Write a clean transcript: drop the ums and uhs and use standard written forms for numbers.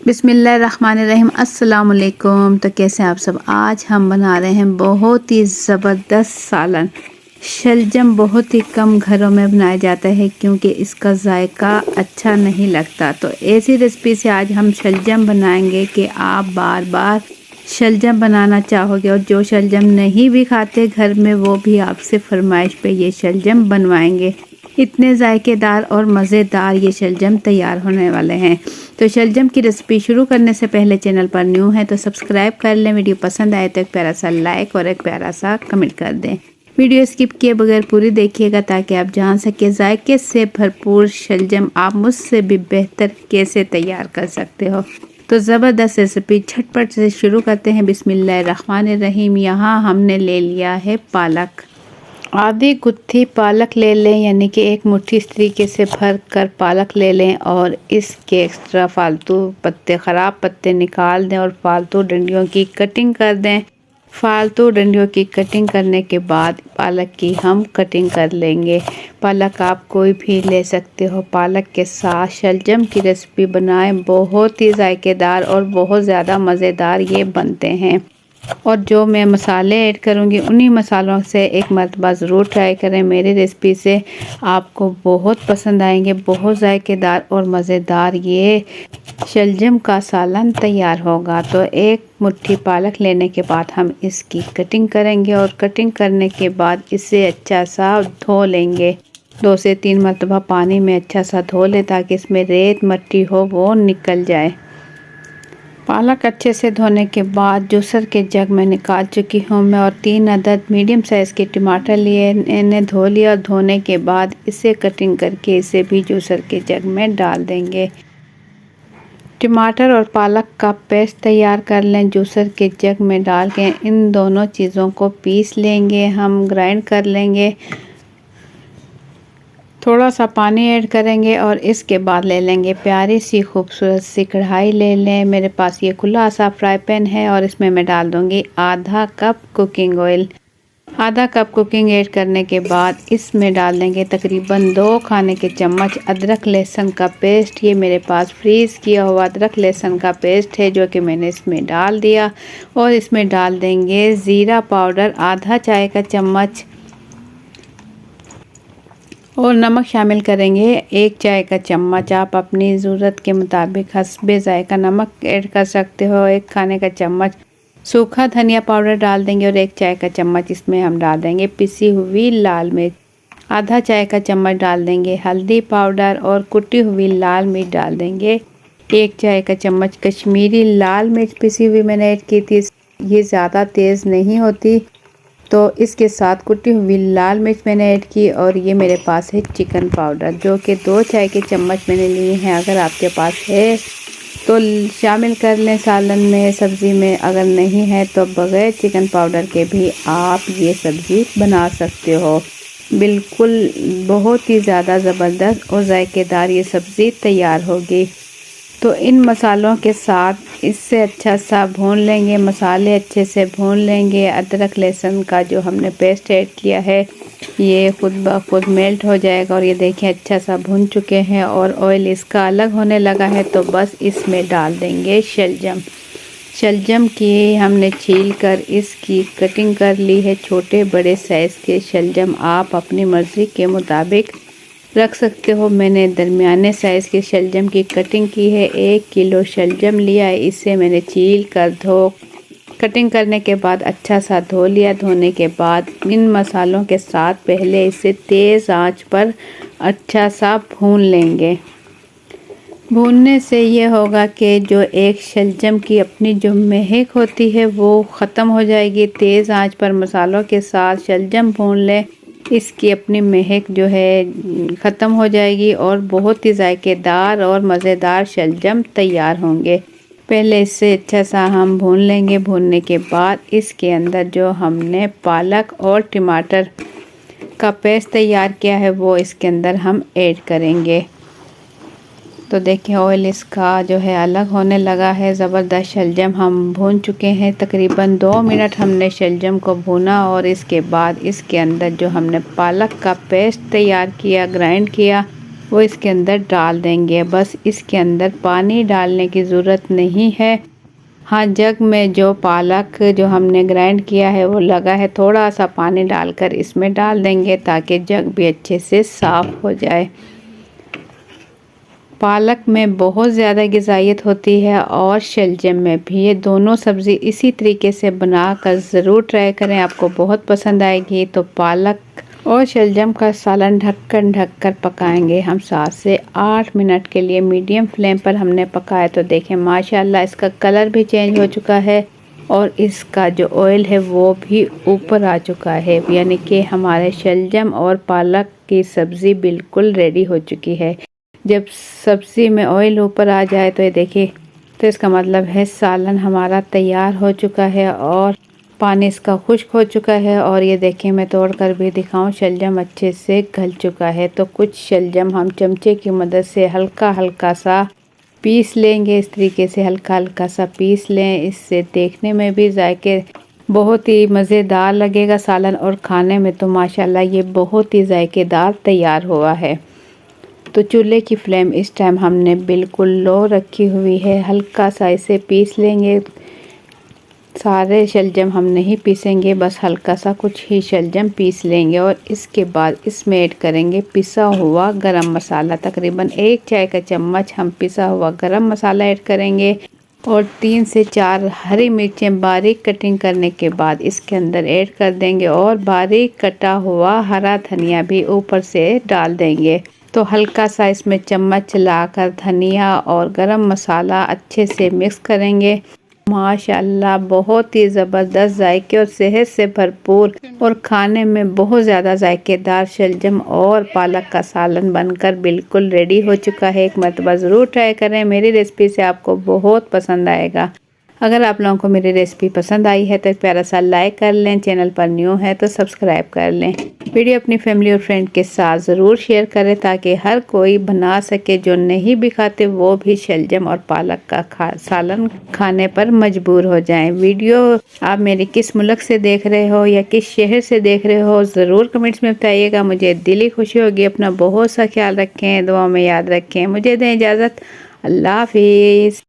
बिस्मिल्लाहिर्रहमानिर्रहीम। अस्सलाम वालेकुम। तो कैसे हैं आप सब। आज हम बना रहे हैं बहुत ही ज़बरदस्त सालन। शलजम बहुत ही कम घरों में बनाया जाता है क्योंकि इसका जायका अच्छा नहीं लगता। तो ऐसी रेसिपी से आज हम शलजम बनाएंगे कि आप बार बार शलजम बनाना चाहोगे, और जो शलजम नहीं भी खाते घर में वो भी आपसे फरमाइश पे ये शलजम बनवाएंगे। इतने जायकेदार और मज़ेदार ये शलजम तैयार होने वाले हैं। तो शलजम की रेसिपी शुरू करने से पहले चैनल पर न्यू है तो सब्सक्राइब कर लें। वीडियो पसंद आए तो एक प्यारा सा लाइक और एक प्यारा सा कमेंट कर दें। वीडियो स्किप किए बगैर पूरी देखिएगा ताकि आप जान सके जायके से भरपूर शलजम आप मुझसे भी बेहतर कैसे तैयार कर सकते हो। तो ज़बरदस्त रेसिपी झटपट से शुरू करते हैं। बिस्मिल्लाहिर्रहमानिर्रहीम। यहाँ हमने ले लिया है पालक। आधी गुत्थी पालक ले लें, यानी कि एक मुट्ठी इस तरीके से भर कर पालक ले लें और इसके एक्स्ट्रा फालतू पत्ते, ख़राब पत्ते निकाल दें और फालतू डंडियों की कटिंग कर दें। फालतू डंडियों की कटिंग करने के बाद पालक की हम कटिंग कर लेंगे। पालक आप कोई भी ले सकते हो। पालक के साथ शलजम की रेसिपी बनाएं, बहुत ही जायकेदार और बहुत ज़्यादा मज़ेदार ये बनते हैं। और जो मैं मसाले ऐड करूँगी उन्हीं मसालों से एक मरतबा ज़रूर ट्राई करें। मेरी रेसिपी से आपको बहुत पसंद आएंगे। बहुत जायकेदार और मज़ेदार ये शलजम का सालन तैयार होगा। तो एक मुट्ठी पालक लेने के बाद हम इसकी कटिंग करेंगे और कटिंग करने के बाद इसे अच्छा सा धो लेंगे। 2 से 3 मरतबा पानी में अच्छा सा धो लें ताकि इसमें रेत मट्टी हो वो निकल जाए। पालक अच्छे से धोने के बाद जूसर के जग में निकाल चुकी हूँ मैं, और 3 अदद मीडियम साइज़ के टमाटर लिए, इन्हें धो लिया। और धोने के बाद इसे कटिंग करके इसे भी जूसर के जग में डाल देंगे। टमाटर और पालक का पेस्ट तैयार कर लें। जूसर के जग में डाल के इन दोनों चीज़ों को पीस लेंगे, हम ग्राइंड कर लेंगे। थोड़ा सा पानी ऐड करेंगे और इसके बाद ले लेंगे प्यारी सी खूबसूरत सी कढ़ाई ले लें। मेरे पास ये खुला सा फ्राई पैन है और इसमें मैं डाल दूंगी आधा कप कुकिंग ऑयल। आधा कप कुकिंग ऐड करने के बाद इसमें डाल देंगे तकरीबन 2 खाने के चम्मच अदरक लहसुन का पेस्ट। ये मेरे पास फ्रीज़ किया हुआ अदरक लहसुन का पेस्ट है जो कि मैंने इसमें डाल दिया। और इसमें डाल देंगे ज़ीरा पाउडर आधा चाय का चम्मच, और नमक शामिल करेंगे 1 चाय का चम्मच। आप अपनी ज़रूरत के मुताबिक हस्बे जायका नमक ऐड कर सकते हो। 1 खाने का चम्मच सूखा धनिया पाउडर डाल देंगे और 1 चाय का चम्मच इसमें हम डाल देंगे पिसी हुई लाल मिर्च। आधा चाय का चम्मच डाल देंगे हल्दी पाउडर और कुटी हुई लाल मिर्च डाल देंगे। 1 चाय का चम्मच कश्मीरी लाल मिर्च पिसी हुई मैंने ऐड की थी। ये ज़्यादा तेज़ नहीं होती तो इसके साथ कुटी हुई लाल मिर्च मैंने ऐड की। और ये मेरे पास है चिकन पाउडर जो कि 2 चाय के चम्मच मैंने लिए हैं। अगर आपके पास है तो शामिल कर लें सालन में, सब्ज़ी में। अगर नहीं है तो बग़ैर चिकन पाउडर के भी आप ये सब्ज़ी बना सकते हो। बिल्कुल बहुत ही ज़्यादा ज़बरदस्त और जायकेदार ये सब्ज़ी तैयार होगी। तो इन मसालों के साथ इससे अच्छा सा भून लेंगे, मसाले अच्छे से भून लेंगे। अदरक लहसुन का जो हमने पेस्ट ऐड किया है ये खुद ब खुद मेल्ट हो जाएगा। और ये देखें अच्छा सा भून चुके हैं और ऑयल इसका अलग होने लगा है। तो बस इसमें डाल देंगे शलजम। शलजम की हमने छील कर इसकी कटिंग कर ली है। छोटे बड़े साइज़ के शलजम आप अपनी मर्ज़ी के मुताबिक रख सकते हो। मैंने दरमियाने साइज़ के शलजम की कटिंग की है। 1 किलो शलजम लिया है, इसे मैंने छील कर धो कटिंग करने के बाद अच्छा सा धो लिया। धोने के बाद इन मसालों के साथ पहले इसे तेज़ आंच पर अच्छा सा भून लेंगे। भूनने से ये होगा कि जो एक शलजम की अपनी जो महक होती है वो ख़त्म हो जाएगी। तेज़ आंच पर मसालों के साथ शलजम भून लें, इसकी अपनी महक जो है ख़त्म हो जाएगी और बहुत ही जायकेदार और मज़ेदार शलजम तैयार होंगे। पहले इससे अच्छा सा हम भून लेंगे। भूनने के बाद इसके अंदर जो हमने पालक और टमाटर का पेस्ट तैयार किया है वो इसके अंदर हम ऐड करेंगे। तो देखिए ऑयल इसका जो है अलग होने लगा है। ज़बरदस्त शलजम हम भून चुके हैं। तकरीबन 2 मिनट हमने शलजम को भूना और इसके बाद इसके अंदर जो हमने पालक का पेस्ट तैयार किया, ग्राइंड किया, वो इसके अंदर डाल देंगे। बस इसके अंदर पानी डालने की ज़रूरत नहीं है। हाँ, जग में जो पालक जो हमने ग्राइंड किया है वो लगा है, थोड़ा सा पानी डालकर इसमें डाल देंगे ताकि जग भी अच्छे से साफ़ हो जाए। पालक में बहुत ज़्यादा ग़िज़ाइयत होती है और शलजम में भी। ये दोनों सब्ज़ी इसी तरीके से बनाकर ज़रूर ट्राई करें, आपको बहुत पसंद आएगी। तो पालक और शलजम का सालन ढककर पकाएंगे हम 7 से 8 मिनट के लिए। मीडियम फ्लेम पर हमने पकाया तो देखें माशाल्लाह इसका कलर भी चेंज हो चुका है और इसका जो ऑयल है वो भी ऊपर आ चुका है, यानी कि हमारे शलजम और पालक की सब्ज़ी बिल्कुल रेडी हो चुकी है। जब सब्ज़ी में ऑयल ऊपर आ जाए तो ये देखिए, तो इसका मतलब है सालन हमारा तैयार हो चुका है और पानी इसका खुश्क हो चुका है। और ये देखिए, मैं तोड़ कर भी दिखाऊं, शलजम अच्छे से गल चुका है। तो कुछ शलजम हम चमचे की मदद से हल्का हल्का सा पीस लेंगे। इस तरीके से हल्का हल्का सा पीस लें, इससे देखने में भी जायके बहुत ही मज़ेदार लगेगा सालन, और खाने में तो माशाल्लाह ये बहुत ही जायकेदार तैयार हुआ है। तो चूल्हे की फ्लेम इस टाइम हमने बिल्कुल लो रखी हुई है। हल्का सा इसे पीस लेंगे। सारे शलजम हम नहीं पीसेंगे, बस हल्का सा कुछ ही शलजम पीस लेंगे और इसके बाद इसमें ऐड करेंगे पिसा हुआ गरम मसाला। तकरीबन 1 चाय का चम्मच हम पिसा हुआ गरम मसाला ऐड करेंगे और 3 से 4 हरी मिर्चें बारीक कटिंग करने के बाद इसके अंदर ऐड कर देंगे और बारीक कटा हुआ हरा धनिया भी ऊपर से डाल देंगे। तो हल्का सा इसमें चम्मच चलाकर धनिया और गरम मसाला अच्छे से मिक्स करेंगे। माशाल्लाह बहुत ही ज़बरदस्त जायके और सेहत से भरपूर और खाने में बहुत ज़्यादा जायकेदार शलजम और पालक का सालन बनकर बिल्कुल रेडी हो चुका है। एक मरतबा ज़रूर ट्राई करें, मेरी रेसिपी से आपको बहुत पसंद आएगा। अगर आप लोगों को मेरी रेसिपी पसंद आई है तो एक प्यारा सा लाइक कर लें, चैनल पर न्यू है तो सब्सक्राइब कर लें। वीडियो अपनी फैमिली और फ्रेंड के साथ ज़रूर शेयर करें ताकि हर कोई बना सके, जो नहीं भी खाते वो भी शलजम और पालक का सालन खाने पर मजबूर हो जाएं। वीडियो आप मेरी किस मुल्क से देख रहे हो या किस शहर से देख रहे हो ज़रूर कमेंट्स में बताइएगा, मुझे दिली खुशी होगी। अपना बहुत सा ख्याल रखें, दुआ में याद रखें। मुझे दें इजाज़त, अल्लाह हाफिज़।